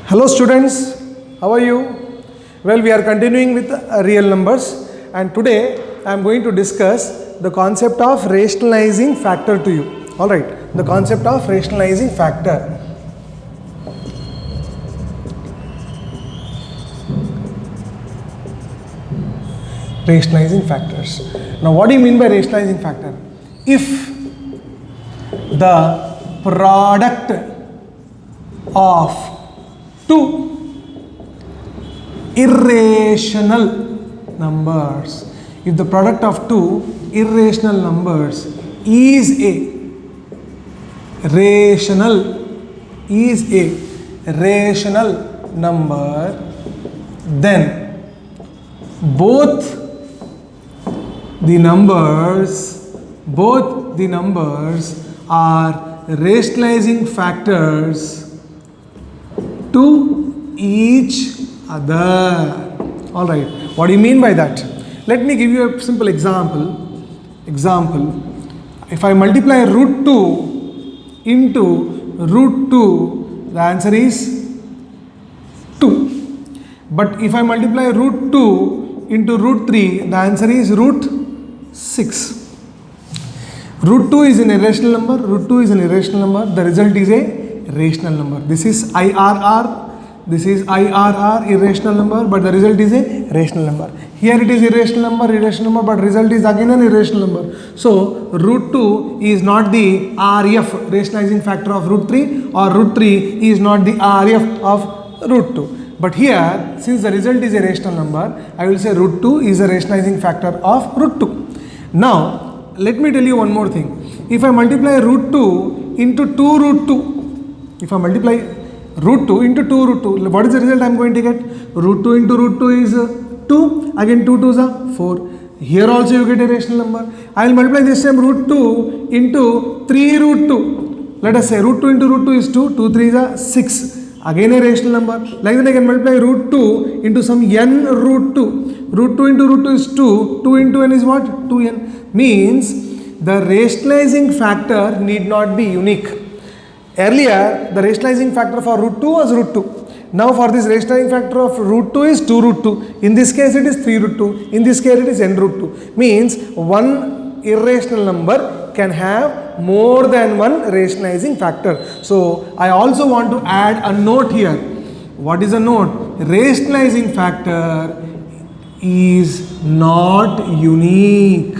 Hello students, how are you? Well, we are continuing with real numbers, and today I am going to discuss the concept of rationalizing factor to you. Alright, the concept of rationalizing factor. Rationalizing factors. Now what do you mean by rationalizing factor? If the product of two irrational numbers, if the product of two irrational numbers is a rational number, then both the numbers are rationalizing factors to each other. All right, what do you mean by that? Let me give you a simple example. If I multiply root 2 into root 2, the answer is 2. But if I multiply root 2 into root 3, the answer is root 6. Root 2 is an irrational number, the result is a rational number. This is IRR, irrational number, but the result is a rational number. Here it is irrational number, but result is again an irrational number. So root 2 is not the RF, rationalizing factor of root 3, or root 3 is not the RF of root 2. But here, since the result is a rational number, I will say root 2 is a rationalizing factor of root 2. Now, let me tell you one more thing. If I multiply root 2 into 2 root 2, if I multiply root 2 into 2 root 2, what is the result I am going to get? Root 2 into root 2 is 2, again 2 2s are 4. Here also you get a rational number. I will multiply this time root 2 into 3 root 2. Let us say root 2 into root 2 is 2, 2 3s are 6. Again a rational number. Like that I can multiply root 2 into some n root 2. Root 2 into root 2 is 2. 2 into n is what? 2n. Means the rationalizing factor need not be unique. Earlier, the rationalizing factor for root 2 was root 2. Now for this rationalizing factor of root 2 is 2 root 2. In this case it is 3 root 2. In this case it is n root 2. Means one irrational number can have more than one rationalizing factor. So I also want to add a note here. What is a note? Rationalizing factor is not unique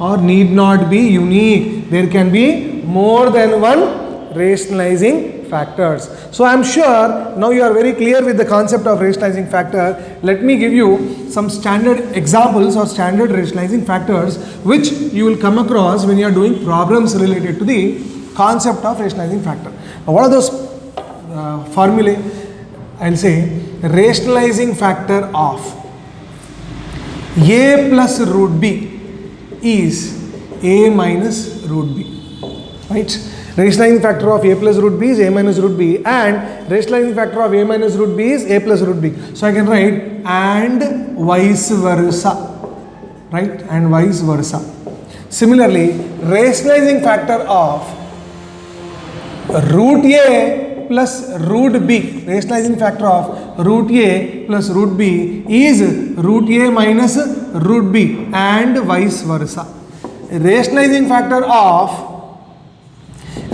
or need not be unique. There can be more than one rationalizing factors. So I am sure now you are very clear with the concept of rationalizing factor. Let me give you some standard examples or standard rationalizing factors which you will come across when you are doing problems related to the concept of rationalizing factor. Now what are those formulae? I will say rationalizing factor of a plus root b is a minus root b, right? Rationalizing factor of a plus root b is a minus root b, and rationalizing factor of a minus root b is a plus root b. So I can write and vice versa, right? And vice versa. Similarly, rationalizing factor of root a plus root b, rationalizing factor of root a plus root b is root a minus root b, and vice versa. Rationalizing factor of a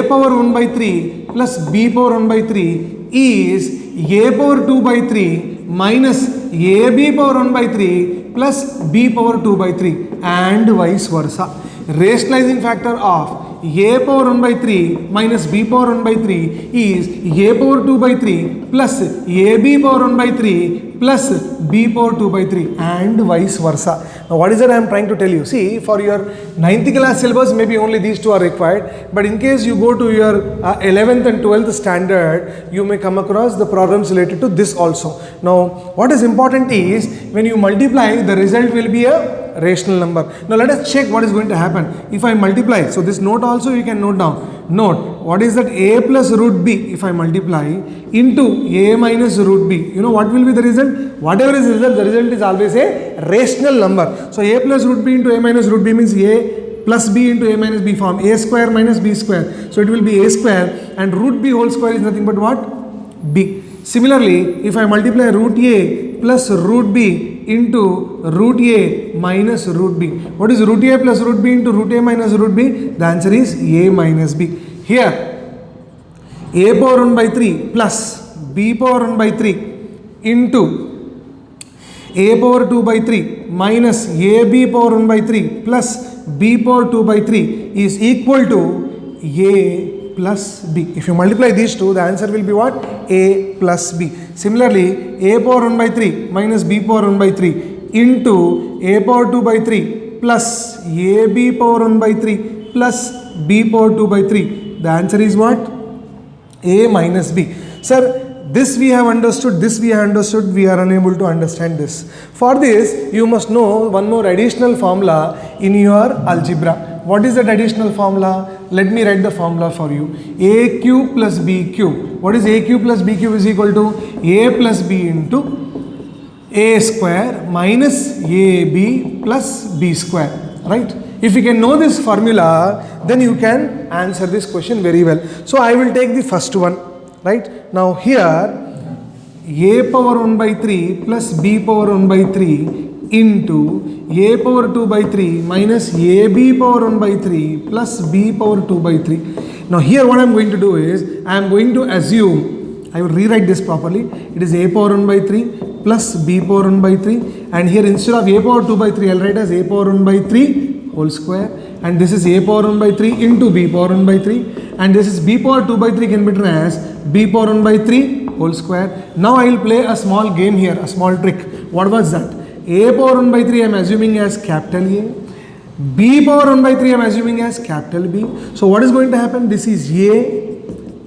power 1 by 3 plus b power 1 by 3 is a power 2 by 3 minus ab power 1 by 3 plus b power 2 by 3, and vice versa. Rationalizing factor of a power 1 by 3 minus b power 1 by 3 is a power 2 by 3 plus ab power 1 by 3 plus b power 2 by 3, and vice versa. Now what is that I am trying to tell you? See, for your 9th class syllabus maybe only these two are required, but in case you go to your 11th and 12th standard, you may come across the problems related to this also. Now what is important is when you multiply, the result will be a rational number. Now let us check what is going to happen. If I multiply, so this note also you can note down. Note, what is that? A plus root b, if I multiply into a minus root b, you know what will be the result? Whatever is the result is always a rational number. So a plus root b into a minus root b means a plus b into a minus b form, a square minus b square. So it will be a square, and root b whole square is nothing but what? B. Similarly, if I multiply root a plus root b into root a minus root b, what is root a plus root b into root a minus root b? The answer is a minus b. Here, a power 1 by 3 plus b power 1 by 3 into a power 2 by 3 minus ab power 1 by 3 plus b power 2 by 3 is equal to a plus b. If you multiply these two, the answer will be what? A plus b. Similarly, a power 1 by 3 minus b power 1 by 3 into a power 2 by 3 plus ab power 1 by 3 plus b power 2 by 3. The answer is what? A minus b. Sir, this we have understood, this we have understood, we are unable to understand this. For this, you must know one more additional formula in your algebra. What is that additional formula? Let me write the formula for you. A cube plus b cube. What is a cube plus b cube is equal to a plus b into a square minus ab plus b square. Right? If you can know this formula, then you can answer this question very well. So I will take the first one. Right? Now here, a power 1 by 3 plus b power 1 by 3 into a power 2 by 3 minus ab power 1 by 3 plus b power 2 by 3. Now here what I am going to do is, I am going to assume, I will rewrite this properly. It is a power 1 by 3 plus b power 1 by 3, and here instead of a power 2 by 3, I will write as a power 1 by 3 whole square, and this is a power 1 by 3 into b power 1 by 3, and this is b power 2 by 3 can be written as b power 1 by 3 whole square. Now I will play a small game here, a small trick. What was that? A power 1 by 3 I am assuming as capital A, b power 1 by 3 I am assuming as capital B. So what is going to happen? This is A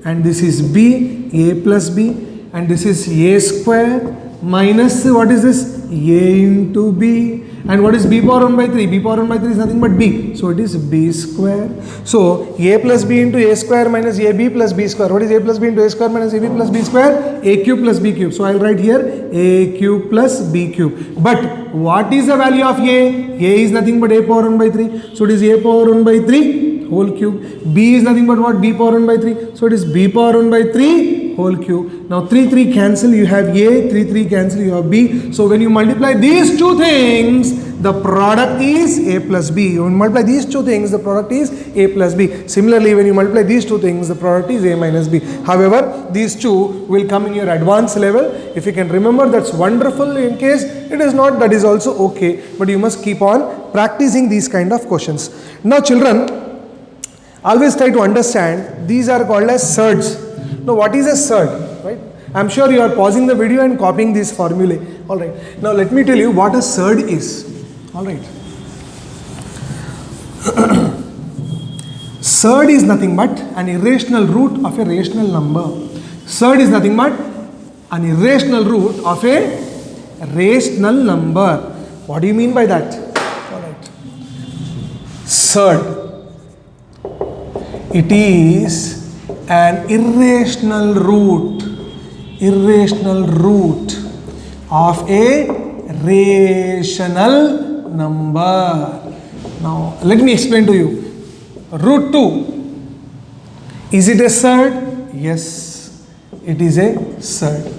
and this is B, A plus B, and this is A square minus what is this? A into B. And what is b power 1 by 3? B power 1 by 3 is nothing but b. So it is b square. So a plus b into a square minus ab plus b square. What is a plus b into a square minus ab plus b square? A cube plus b cube. So I will write here a cube plus b cube. But what is the value of a? A is nothing but a power 1 by 3. So it is a power 1 by 3 whole cube. B is nothing but what? B power 1 by 3. So it is b power 1 by 3 whole cube. Now 3 cancel, you have a, 3 cancel, you have b. So when you multiply these two things, the product is a plus b. When you multiply these two things, the product is a plus b. Similarly, when you multiply these two things, the product is a minus b. However, these two will come in your advanced level. If you can remember, that's wonderful. In case it is not, that is also okay. But you must keep on practicing these kind of questions. Now children, always try to understand, these are called as surds. Now what is a surd? Right? I am sure you are pausing the video and copying these formulae. Alright. Now let me tell you what a surd is. Alright. Surd is nothing but an irrational root of a rational number. Surd is nothing but an irrational root of a rational number. What do you mean by that? Alright. Surd. It is an irrational root of a rational number. Now let me explain to you. Root 2, is it a surd? Yes, it is a surd.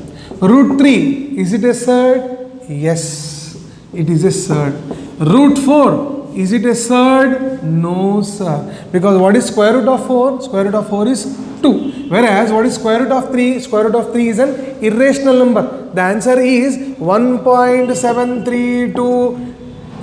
Root 3, is it a surd? Yes, it is a surd. Root 4, is it a surd? No sir. Because what is square root of 4? Square root of 4 is 2. Whereas what is square root of 3? Square root of 3 is an irrational number. The answer is 1.732.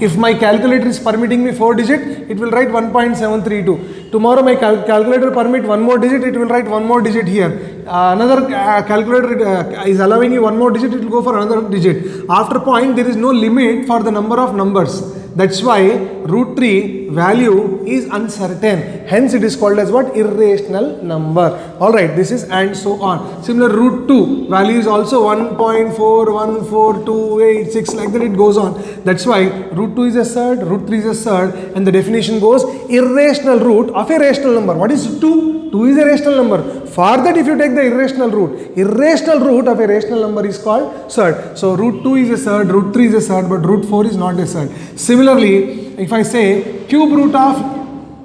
If my calculator is permitting me 4 digit, it will write 1.732. Tomorrow my calculator permit one more digit, it will write one more digit here. Another calculator is allowing you one more digit, it will go for another digit. After point, there is no limit for the number of numbers. That's why root 3 value is uncertain. Hence it is called as what? Irrational number. Alright, this is and so on. Similar, root 2 value is also 1.414286, like that it goes on. That's why root 2 is a surd, root 3 is a surd, and the definition goes irrational root of a rational number. What is 2? 2 is a rational number. For that, if you take the irrational root of a rational number is called surd. So root 2 is a surd, root 3 is a surd, but root 4 is not a surd. Similarly, if I say cube root of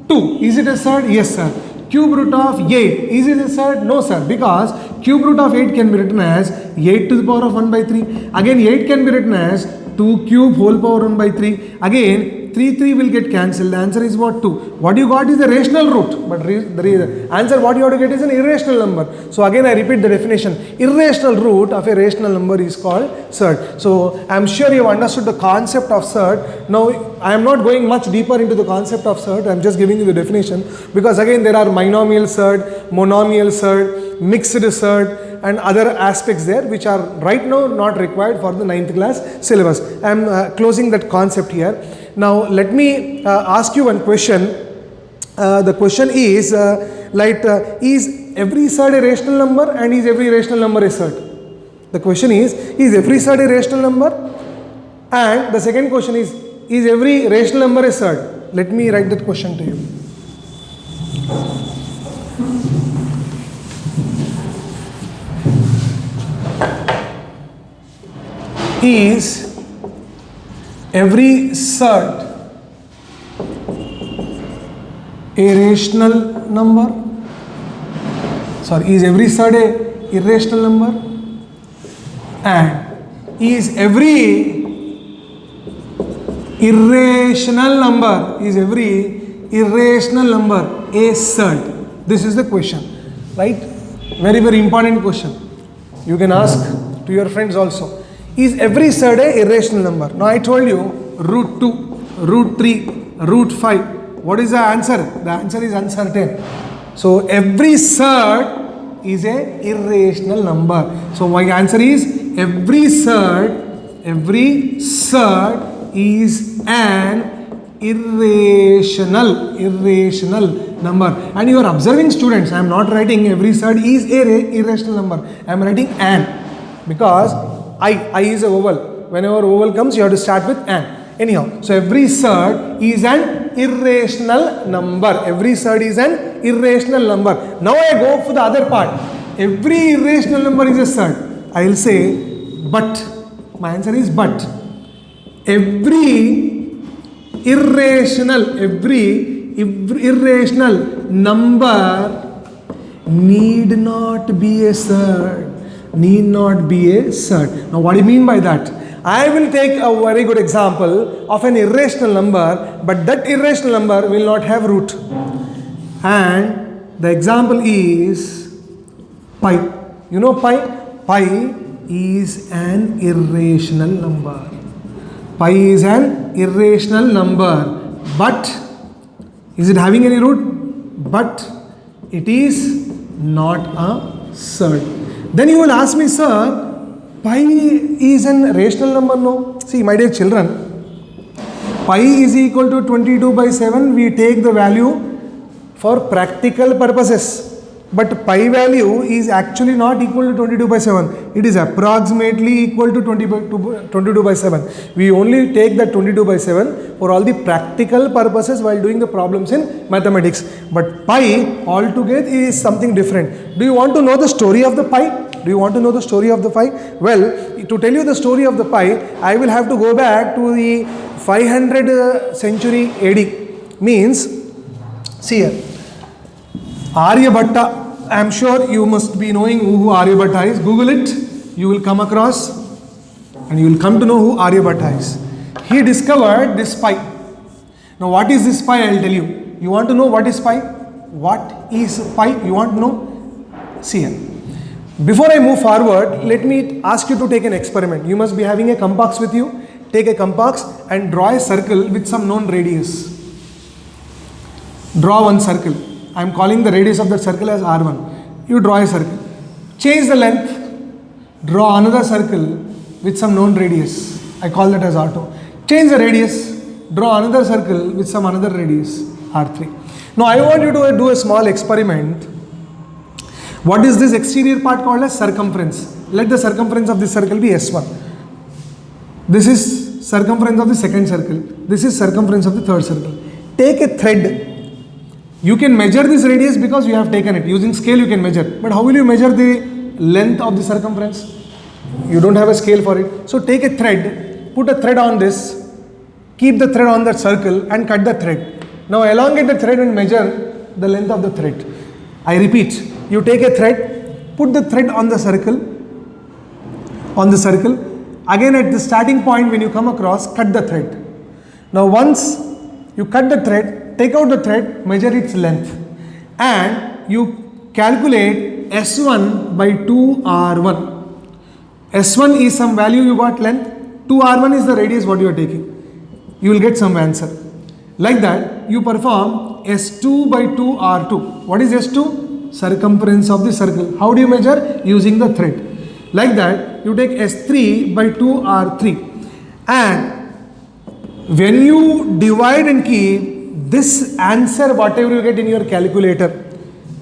2. Is it a surd? Yes, sir. Cube root of 8. Is it a surd? No, sir. Because cube root of 8 can be written as 8 to the power of 1 by 3. Again, 8 can be written as 2 cube whole power 1 by 3. Again, 3 will get cancelled. The answer is what? 2. What you got is the rational root. But the answer what you have to get is an irrational number. So again I repeat the definition. Irrational root of a rational number is called surd. So I am sure you have understood the concept of surd. Now I am not going much deeper into the concept of surd. I am just giving you the definition. Because again there are binomial surd, monomial surd, mixed surd, and other aspects there which are right now not required for the 9th class syllabus. I am closing that concept here. Now let me ask you one question. The question is is every surd a rational number and is every rational number a surd? The question is every surd a rational number? And the second question is every rational number a surd? Let me write that question to you. Is every surd a rational number? Sorry, is every surd a irrational number? And is every irrational number a surd? This is the question, right? Very, very important question. You can ask to your friends also. Is every surd a irrational number? Now I told you root 2, root 3, root 5. What is the answer? The answer is uncertain. So every surd is a irrational number. So my answer is every surd is an irrational number. And you are observing students, I am not writing every surd is a irrational number. I am writing an, because I is a vowel. Whenever vowel comes, you have to start with an. Anyhow, so every surd is an irrational number. Every surd is an irrational number. Now I go for the other part. Every irrational number is a surd. I will say but. My answer is but. Every irrational number need not be a surd. Now what do you mean by that? I will take a very good example of an irrational number, but that irrational number will not have root. And the example is pi. You know pi? Pi is an irrational number. Pi is an irrational number. But is it having any root? But it is not a surd. Then you will ask me, sir, pi is an rational number? No. See, my dear children, pi is equal to 22 by 7. We take the value for practical purposes. But pi value is actually not equal to 22 by 7. It is approximately equal to 22 by 7. We only take that 22 by 7 for all the practical purposes while doing the problems in mathematics. But pi altogether is something different. Do you want to know the story of the pi? Well, to tell you the story of the pi, I will have to go back to the 500th century AD. Means, see here, Aryabhatta. I am sure you must be knowing who Aryabhatta is. Google it. You will come across and you will come to know who Aryabhatta is. He discovered this pi. Now what is this pi? I will tell you. You want to know what is pi? What is pi? You want to know? See here. Before I move forward, let me ask you to take an experiment. You must be having a compass with you. Take a compass and draw a circle with some known radius. Draw one circle. I am calling the radius of that circle as R1. You draw a circle. Change the length. Draw another circle with some known radius. I call that as R2. Change the radius. Draw another circle with some another radius, R3. Now I want you to do a small experiment. What is this exterior part called as circumference? Let the circumference of this circle be S1. This is circumference of the second circle. This is circumference of the third circle. Take a thread. You can measure this radius because you have taken it. Using scale you can measure. But how will you measure the length of the circumference? You don't have a scale for it. So take a thread, put a thread on this, keep the thread on that circle and cut the thread. Now elongate the thread and measure the length of the thread. I repeat, you take a thread, put the thread on the circle, again at the starting point when you come across, cut the thread. Now once you cut the thread, take out the thread, measure its length, and you calculate S1 by 2R1. S1 is some value you got length, 2R1 is the radius what you are taking. You will get some answer. Like that, you perform S2 by 2R2. What is S2? Circumference of the circle. How do you measure? Using the thread. Like that, you take S3 by 2R3. And when you divide and keep this answer, whatever you get in your calculator,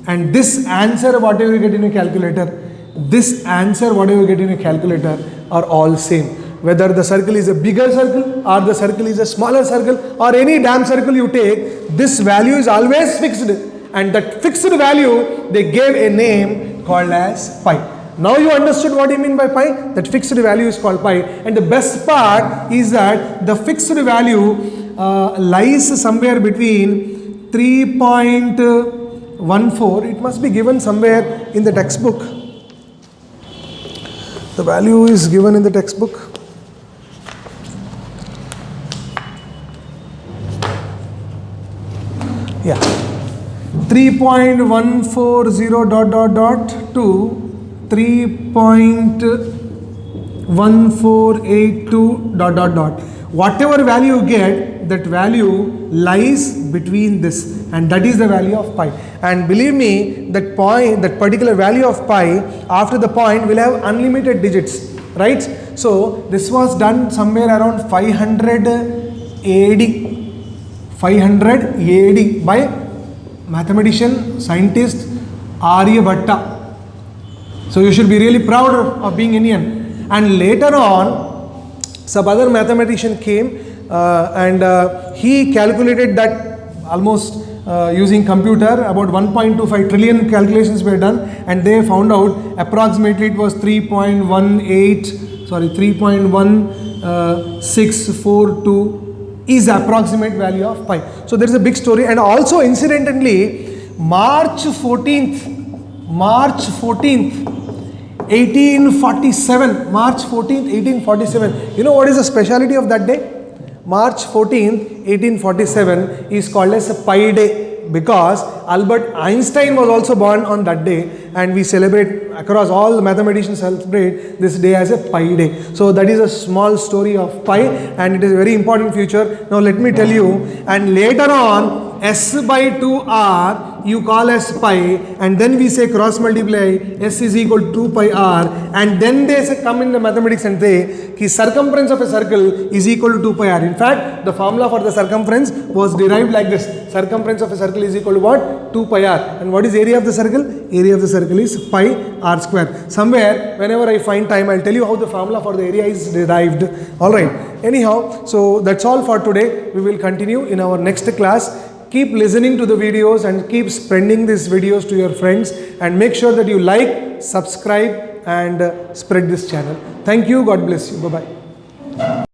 and this answer, whatever you get in your calculator, this answer, whatever you get in your calculator, are all same. Whether the circle is a bigger circle or the circle is a smaller circle or any damn circle you take, this value is always fixed. And that fixed value, they gave a name called as pi. Now you understood what I mean by pi? That fixed value is called pi. And the best part is that the fixed value lies somewhere between 3.14. It must be given somewhere in the textbook. The value is given in the textbook. Yeah, 3.140 dot dot dot to 3.1482 dot dot dot. Whatever value you get, that value lies between this, and that is the value of pi. And believe me, that point, that particular value of pi, after the point will have unlimited digits, right? So this was done somewhere around 500 AD by mathematician, scientist Aryabhatta. So you should be really proud of being Indian. And later on, some other mathematician came and he calculated that almost using computer, about 1.25 trillion calculations were done, and they found out approximately it was 3.1642 is the approximate value of pi. So there is a big story. And also incidentally, March 14th 1847, you know what is the speciality of that day? March 14th 1847 is called as a Pi Day, because Albert Einstein was also born on that day, and we celebrate across all the mathematicians celebrate this day as a Pi Day. So that is a small story of pi, and it is a very important feature. Now let me tell you, and later on S by 2R you call as pi, and then we say cross multiply S is equal to 2 pi R, and then they say, come in the mathematics and say ki circumference of a circle is equal to 2 pi R. In fact, the formula for the circumference was derived like this: circumference of a circle is equal to what? 2 pi R. And what is area of the circle? Area of the circle is pi R square. Somewhere, whenever I find time, I'll tell you how the formula for the area is derived. Alright. Anyhow, so that's all for today. We will continue in our next class. Keep listening to the videos and keep spreading these videos to your friends, and make sure that you like, subscribe and spread this channel. Thank you. God bless you. Bye-bye.